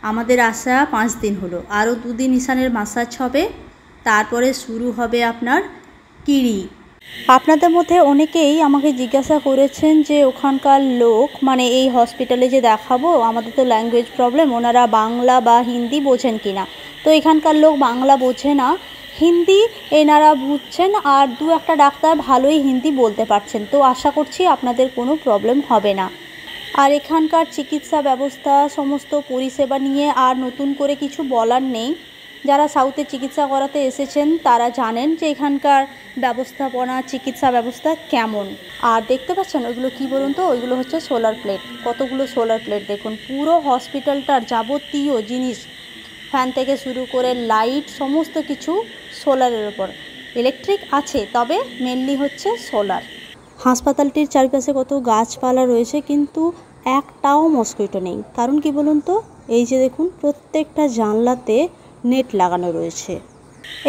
আমাদের আসা 5 দিন হলো, আরও 2 দিন ঈশানের মাসাজ হবে, তারপরে শুরু হবে আপনার কিরি। আপনাদের মধ্যে অনেকেই আমাকে জিজ্ঞাসা করেছেন যে ওখানকার লোক, মানে এই হসপিটালে যে দেখাবো, আমাদের তো ল্যাঙ্গুয়েজ প্রবলেম, ওনারা বাংলা বা হিন্দি বোঝেন কি না। তো এখানকার লোক বাংলা বোঝে না, হিন্দি এনারা বুঝছেন, আর 2-1 ডাক্তার ভালোই হিন্দি বলতে পারছেন। তো আশা করছি আপনাদের কোনো প্রবলেম হবে না। আর এখানকার চিকিৎসা ব্যবস্থা, সমস্ত পরিষেবা নিয়ে আর নতুন করে কিছু বলার নেই। যারা সাউথে চিকিৎসা করাতে এসেছেন তারা জানেন যে এখানকার ব্যবস্থাপনা, চিকিৎসা ব্যবস্থা কেমন। আর দেখতে পাচ্ছেন ওইগুলো কী বলুন তো, ওইগুলো হচ্ছে সোলার প্লেট। কতগুলো সোলার প্লেট দেখুন। পুরো হসপিটালটার যাবতীয় জিনিস, ফ্যান থেকে শুরু করে লাইট, সমস্ত কিছু সোলারের ওপর। ইলেকট্রিক আছে, তবে মেনলি হচ্ছে সোলার। হাসপাতালটির চারপাশে কত গাছপালা রয়েছে, কিন্তু একটাও মস্কিটো নেই। কারণ কি বলুন তো, এই যে দেখুন প্রত্যেকটা জানলাতে নেট লাগানো রয়েছে।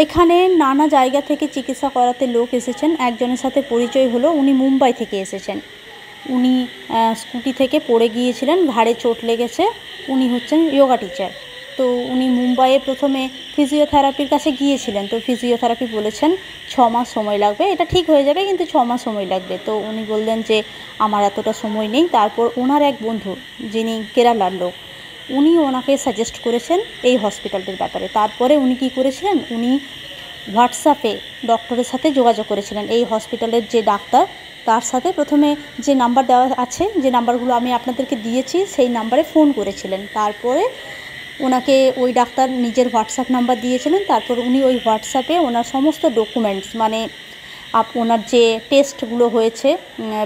এখানে নানা জায়গা থেকে চিকিৎসা করাতে লোক এসেছেন। একজনের সাথে পরিচয় হলো, উনি মুম্বাই থেকে এসেছেন। উনি স্কুটি থেকে পড়ে গিয়েছিলেন, ঘাড়ে চোট লেগেছে। উনি হচ্ছেন যোগা টিচার। তো উনি মুম্বাইয়ে প্রথমে ফিজিওথেরাপির কাছে গিয়েছিলেন। তো ফিজিওথেরাপি বলেছেন 6 মাস সময় লাগবে, এটা ঠিক হয়ে যাবে, কিন্তু 6 মাস সময় লাগবে। তো উনি বললেন যে আমার এতটা সময় নেই। তারপর ওনার এক বন্ধু, যিনি কেরালার লোক, উনি ওনাকে সাজেস্ট করেছেন এই হসপিটালটির ব্যাপারে। তারপরে উনি কী করেছিলেন, উনি হোয়াটসঅ্যাপে ডক্টরের সাথে যোগাযোগ করেছিলেন। এই হসপিটালের যে ডাক্তার, তার সাথে প্রথমে যে নাম্বার দেওয়া আছে, যে নাম্বারগুলো আমি আপনাদেরকে দিয়েছি, সেই নাম্বারে ফোন করেছিলেন। তারপরে ওনাকে ওই ডাক্তার নিজের হোয়াটসঅ্যাপ নাম্বার দিয়েছিলেন। তারপর উনি ওই হোয়াটসঅ্যাপে ওনার সমস্ত ডকুমেন্টস, মানে ওনার যে টেস্টগুলো হয়েছে,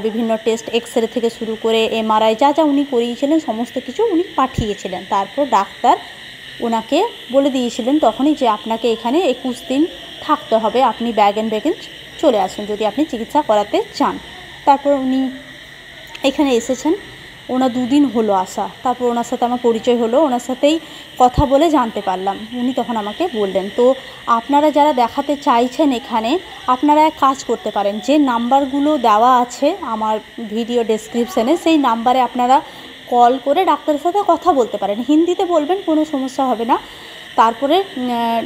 বিভিন্ন টেস্ট, এক্সরে থেকে শুরু করে এমআরআই, যা যা উনি করিয়েছিলেন সমস্ত কিছু উনি পাঠিয়েছিলেন। তারপর ডাক্তার ওনাকে বলে দিয়েছিলেন তখনই যে আপনাকে এখানে 21 দিন থাকতে হবে, আপনি ব্যাগ অ্যান্ড ব্যাগেজ চলে আসুন যদি আপনি চিকিৎসা করাতে চান। তারপর উনি এখানে এসেছেন, ওনার 2 দিন হলো আসা। তারপর ওনার সাথে আমার পরিচয় হলো, ওনার সাথেই কথা বলে জানতে পারলাম। উনি তখন আমাকে বললেন, তো আপনারা যারা দেখাতে চাইছেন এখানে, আপনারা এক কাজ করতে পারেন, যে নাম্বারগুলো দেওয়া আছে আমার ভিডিও ডেসক্রিপশানে, সেই নাম্বারে আপনারা কল করে ডাক্তারের সাথে কথা বলতে পারেন। হিন্দিতে বলবেন, কোনো সমস্যা হবে না। তারপরে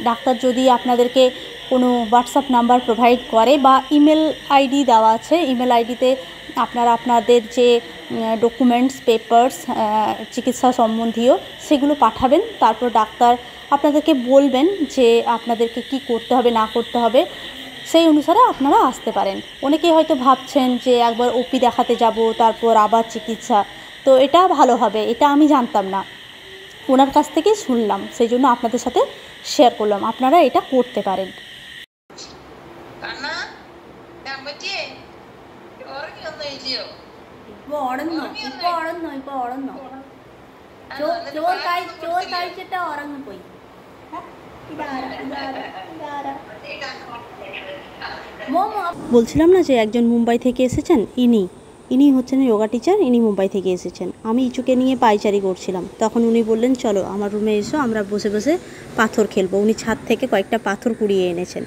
ডাক্তার যদি আপনাদেরকে কোনো হোয়াটসঅ্যাপ নাম্বার প্রোভাইড করে বা ইমেল আইডি দেওয়া আছে, ইমেল আইডিতে আপনারা আপনাদের যে ডকুমেন্টস, পেপারস, চিকিৎসা সম্বন্ধীয়, সেগুলো পাঠাবেন। তারপর ডাক্তার আপনাদেরকে বলবেন যে আপনাদেরকে কি করতে হবে না করতে হবে, সেই অনুসারে আপনারা আসতে পারেন। অনেকেই হয়তো ভাবছেন যে একবার ওপি দেখাতে যাব, তারপর আবার চিকিৎসা, তো এটা ভালো হবে, এটা আমি জানতাম না, ওনার কাছ থেকেই শুনলাম, সেই জন্য আপনাদের সাথে শেয়ার করলাম। আপনারা এটা করতে পারেন। বলছিলাম না যে একজন মুম্বাই থেকে এসেছেন, ইনি হচ্ছেন যোগা টিচার, ইনি মুম্বাই থেকে এসেছেন। আমি ইচুকে নিয়ে পায়চারি করছিলাম, তখন উনি বললেন চলো আমার রুমে এসো, আমরা বসে বসে পাথর খেলবো। উনি ছাদ থেকে কয়েকটা পাথর কুড়িয়ে এনেছেন।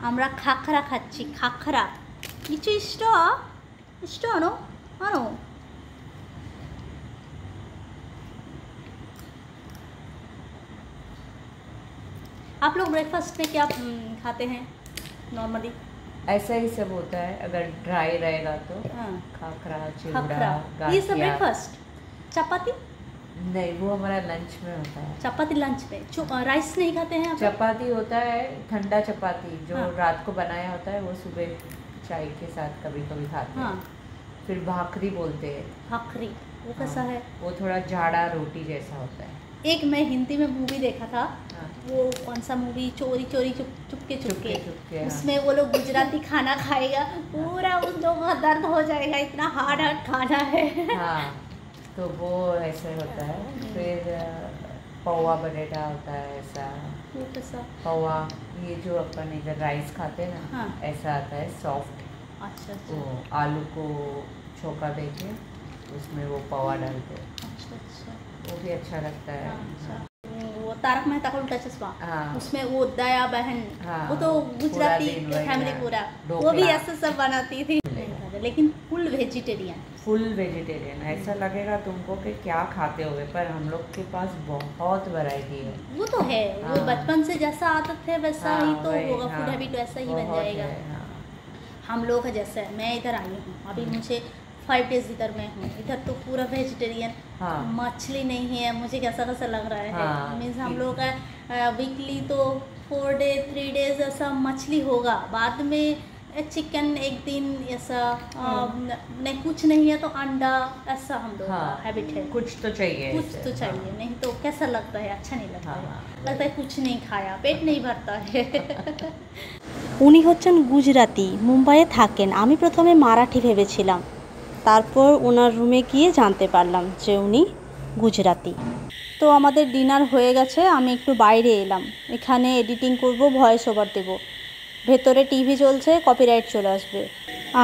আমরা খাখরা খাচ্ছি, খাখরা। কিছু ইষ্ট আনো আনো। आप लोग ब्रेकफास्ट में क्या खाते हैं नॉर्मली? ऐसा ही सब होता है, अगर ड्राई रहेगा तो खाखरा, चिवड़ा, ये सब ब्रेकफास्ट। चपाती नहीं, वो हमारा लंच में होता है। चपाती लंच में, राइस नहीं खाते हैं? चपाती होता है ठंडा चपाती, जो रात को बनाया होता है, वो सुबह चाय के साथ कभी कभी खाते हैं। फिर भाखरी बोलते हैं। भाखरी वो कैसा है? वो थोड़ा जाड़ा रोटी जैसा होता है। एक मैं हिंदी में मूवी देखा था, वो कौन सा मूवी, चोरी चोरी चुपके चुपके, उसमें वो लोग गुजराती खाना खाएगा, पूरा उन लोगों का दर्द हो जाएगा, इतना हार्ड खाना है। हाँ, तो वो ऐसे होता है। फिर पौवा बटेटा होता है, ऐसा पौवा, ये जो अपन इधर राइस खाते हैं ना, ऐसा आता है सॉफ्ट। अच्छा। तो आलू को छोका देके उसमें वो पौवा डालते हैं, अच्छा अच्छा वो भी अच्छा लगता है। अच्छा। वो तारक मेहता का उल्टा चश्मा, हाँ। उसमें वो दया बहन, हाँ, वो तो गुजराती पूरा दिन वही, फैमिली हाँ, पूरा, वो ढोकला। भी ऐसे सब बनाती थी। लेकिन फुल वेजिटेरियन। फुल वेजिटेरियन, ऐसा लगेगा तुमको कि क्या खाते होगे, पर हम लोग के पास बहुत वैरायटी है। वो तो है, वो हाँ। बचपन से जैसा आदत है वैसा हाँ, ही तो वही, होगा, फूड हाँ, हैबिट वैसा ही बन बहुत जाएगा। है, हाँ। हम लोग का जैसा है, मैं इधर आई हूँ अभी, मुझे 5 डेज इधर में हूँ, इधर तो पूरा वेजिटेरियन। हाँ। मछली नहीं है, मुझे कैसा कैसा लग रहा है। हाँ। मीन्स हम लोग का वीकली तो 4 डे 3 डेज ऐसा मछली होगा, बाद में चिकन एक दिन ऐसा, नहीं कुछ नहीं है तो अंडा, ऐसा हम लोग का हैबिट है। कुछ तो चाहिए, कुछ ऐसे, तो चाहिए, हाँ। नहीं तो कैसा लगता है, अच्छा नहीं लगता है, हाँ, लगता है कुछ नहीं खाया, पेट नहीं भरता है। উনি হচ্ছেন গুজরাটি, মুম্বাইয়ে থাকেন। আমি প্রথমে মারাঠি ভেবেছিলাম, তারপর ওনার রুমে গিয়ে জানতে পারলাম যে উনি গুজরাটি। তো আমাদের ডিনার হয়ে গেছে, আমি একটু বাইরে এলাম, এখানে এডিটিং করব, ভয়েস ওভার দেব, ভেতরে টিভি চলছে, কপিরাইট চলে আসবে।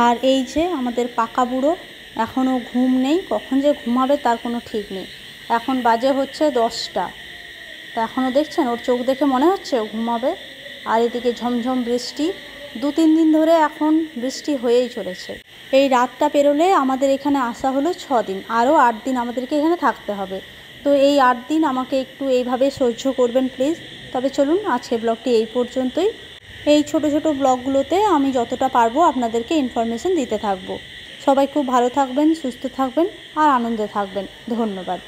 আর এই যে আমাদের পাকা বুড়ো, এখনও ঘুম নেই, কখন যে ঘুমাবে তার কোনো ঠিক নেই। এখন বাজে হচ্ছে 10টা, তা এখনও দেখছেন ওর চোখ দেখে মনে হচ্ছে ও ঘুমাবে। আর এদিকে ঝমঝম বৃষ্টি, 2-3 দিন ধরে এখন বৃষ্টি হয়েই চলেছে। এই রাতটা পেরোলে আমাদের এখানে আসা হলো 6 দিন, আরও 8 দিন আমাদেরকে এখানে থাকতে হবে। তো এই 8 দিন আমাকে একটু এইভাবে সহ্য করবেন প্লিজ। তবে চলুন আজকে ব্লগটি এই পর্যন্তই। এই ছোট ছোট ব্লগগুলোতে আমি যতটা পারবো আপনাদেরকে ইনফরমেশন দিতে থাকবো। সবাই খুব ভালো থাকবেন, সুস্থ থাকবেন আর আনন্দে থাকবেন। ধন্যবাদ।